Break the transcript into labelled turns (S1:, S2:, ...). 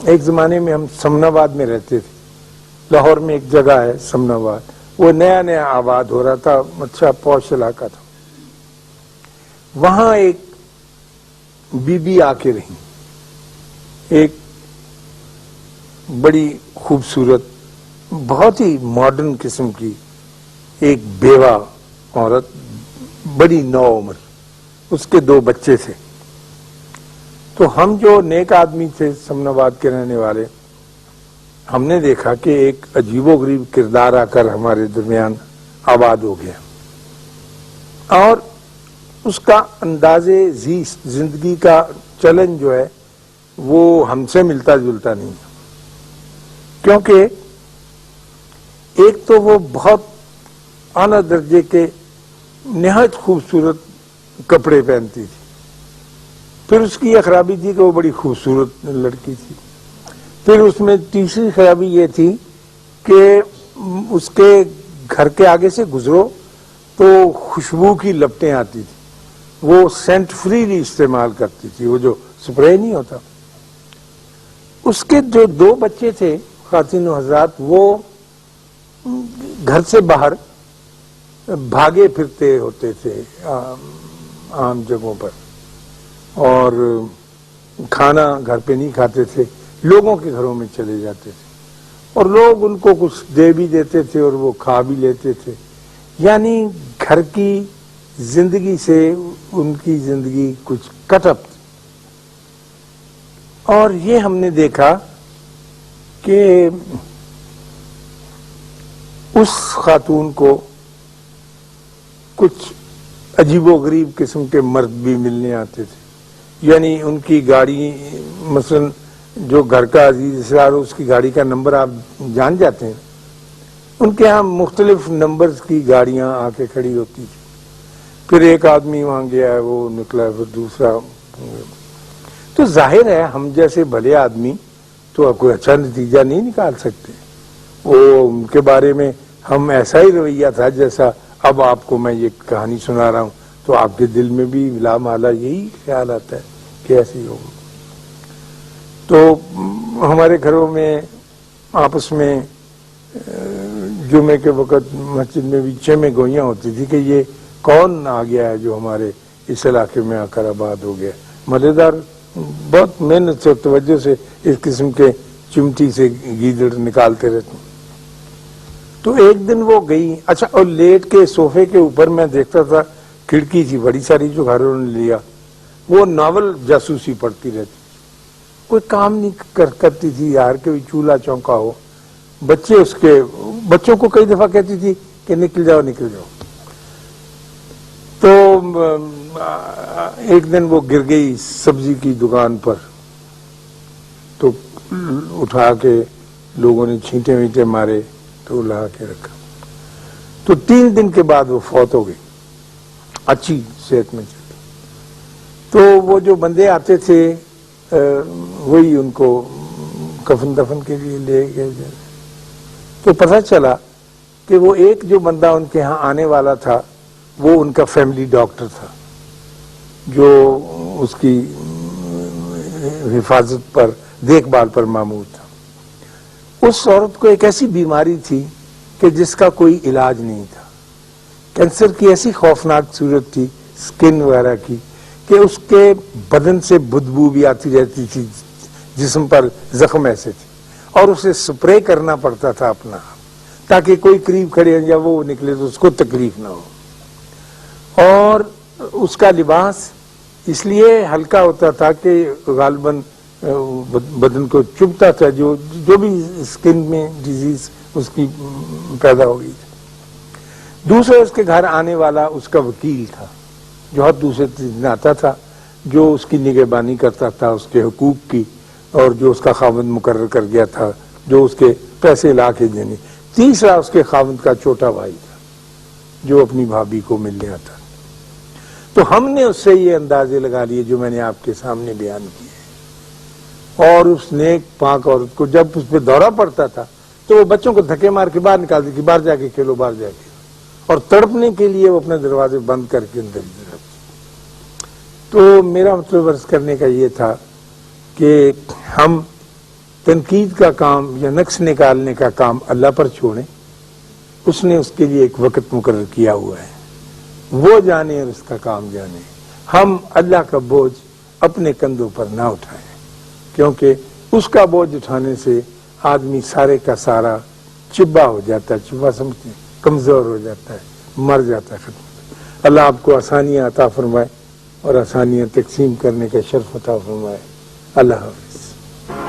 S1: ایک زمانے میں ہم سمناباد میں رہتے تھے، لاہور میں ایک جگہ ہے سمناباد، وہ نیا نیا آباد ہو رہا تھا، اچھا پوش علاقہ تھا. وہاں ایک بی بی آ کے رہی، ایک بڑی خوبصورت بہت ہی ماڈرن قسم کی ایک بیوہ عورت، بڑی نو عمر، اس کے 2 بچے تھے. تو ہم جو نیک آدمی تھے سمن آباد کے رہنے والے، ہم نے دیکھا کہ ایک عجیب و غریب کردار آ کر ہمارے درمیان آباد ہو گیا، اور اس کا انداز زیست، زندگی کا چلن جو ہے وہ ہم سے ملتا جلتا نہیں، کیونکہ ایک تو وہ بہت اعلیٰ درجے کے نہایت خوبصورت کپڑے پہنتی تھی، پھر اس کی یہ خرابی تھی کہ وہ بڑی خوبصورت لڑکی تھی، پھر اس میں تیسری خرابی یہ تھی کہ اس کے گھر کے آگے سے گزرو تو خوشبو کی لپٹیں آتی تھی، وہ سینٹ فری استعمال کرتی تھی، وہ جو سپرے نہیں ہوتا. اس کے جو 2 بچے تھے خواتین و حضرات، وہ گھر سے باہر بھاگے پھرتے ہوتے تھے عام جگہوں پر، اور کھانا گھر پہ نہیں کھاتے تھے، لوگوں کے گھروں میں چلے جاتے تھے، اور لوگ ان کو کچھ دے بھی دیتے تھے اور وہ کھا بھی لیتے تھے. یعنی گھر کی زندگی سے ان کی زندگی کچھ کٹ اپ تھی. اور یہ ہم نے دیکھا کہ اس خاتون کو کچھ عجیب و غریب قسم کے مرد بھی ملنے آتے تھے. یعنی ان کی گاڑی، مثلا جو گھر کا عزیز اسرار ہو، اس کی گاڑی کا نمبر آپ جان جاتے ہیں، ان کے ہاں مختلف نمبرز کی گاڑیاں آ کے کھڑی ہوتی تھی. پھر ایک آدمی وہاں گیا ہے، وہ نکلا، پھر دوسرا. تو ظاہر ہے ہم جیسے بھلے آدمی تو کوئی اچھا نتیجہ نہیں نکال سکتے. وہ ان کے بارے میں ہم ایسا ہی رویہ تھا جیسا اب آپ کو میں یہ کہانی سنا رہا ہوں، تو آپ کے دل میں بھی لا مالا یہی خیال آتا ہے کہ ایسے ہی ہوگا. تو ہمارے گھروں میں آپس میں جمعے کے وقت مسجد میں بھی میں گوئیاں ہوتی تھی کہ یہ کون آ گیا ہے جو ہمارے اس علاقے میں آ کر آباد ہو گیا. مزیدار، بہت محنت سے توجہ سے اس قسم کے چمٹی سے گیدڑ نکالتے رہتے ہیں. تو ایک دن وہ گئی، اچھا، اور لیٹ کے صوفے کے اوپر میں دیکھتا تھا، کھڑکی تھی بڑی ساری جو گھروں نے لیا، وہ ناول جاسوسی پڑھتی رہتی، کوئی کام نہیں کرتی تھی یار کہ چولہا چونکا ہو. بچے اس کے بچوں کو کئی دفعہ کہتی تھی کہ نکل جاؤ نکل جاؤ. تو ایک دن وہ گر گئی سبزی کی دکان پر، تو اٹھا کے لوگوں نے چھینٹے وینٹے مارے تو لا کے رکھا. تو 3 دن کے بعد وہ فوت ہو گئی، اچھی صحت میں چلی. تو وہ جو بندے آتے تھے وہی ان کو کفن دفن کے لیے لے گئے. تو پتہ چلا کہ وہ ایک جو بندہ ان کے ہاں آنے والا تھا وہ ان کا فیملی ڈاکٹر تھا، جو اس کی حفاظت پر، دیکھ بھال پر مامور تھا. اس عورت کو ایک ایسی بیماری تھی کہ جس کا کوئی علاج نہیں تھا. کینسر کی ایسی خوفناک صورت تھی سکن وغیرہ کی کہ اس کے بدن سے بدبو بھی آتی رہتی تھی، جسم پر زخم ایسے تھے، اور اسے سپرے کرنا پڑتا تھا اپنا تاکہ کوئی قریب کھڑے یا وہ نکلے تو اس کو تکلیف نہ ہو. اور اس کا لباس اس لیے ہلکا ہوتا تھا کہ غالباً بدن کو چبھتا تھا، جو بھی سکن میں ڈیزیز اس کی پیدا ہو گئی تھی. دوسرے اس کے گھر آنے والا اس کا وکیل تھا، جو ہر دوسرے دن آتا تھا، جو اس کی نگہبانی کرتا تھا اس کے حقوق کی، اور جو اس کا خاوند مقرر کر گیا تھا جو اس کے پیسے لا کے دینے. تیسرا اس کے خاوند کا چھوٹا بھائی تھا جو اپنی بھابھی کو ملنے آتا. تو ہم نے اس سے یہ اندازے لگا لیے جو میں نے آپ کے سامنے بیان کیے، اور اس نیک پاک عورت کو جب اس پہ دورہ پڑتا تھا تو وہ بچوں کو دھکے مار کے باہر نکالتی کہ باہر جا کے کھیلو، باہر جا کے، اور تڑپنے کے لیے وہ اپنے دروازے بند کر کے اندر ہی رہتی. تو میرا مطلب عرض کرنے کا یہ تھا کہ ہم تنقید کا کام یا نقص نکالنے کا کام اللہ پر چھوڑیں، اس نے اس کے لیے ایک وقت مقرر کیا ہوا ہے، وہ جانے اور اس کا کام جانے۔ ہم اللہ کا بوجھ اپنے کندھوں پر نہ اٹھائیں، کیونکہ اس کا بوجھ اٹھانے سے آدمی سارے کا سارا چبا ہو جاتا ہے، چبا سمجھتے ہیں، کمزور ہو جاتا ہے، مر جاتا ہے، ختم۔ اللہ آپ کو آسانیاں عطا فرمائے اور آسانیاں تقسیم کرنے کا شرف عطا فرمائے۔ اللہ حافظ۔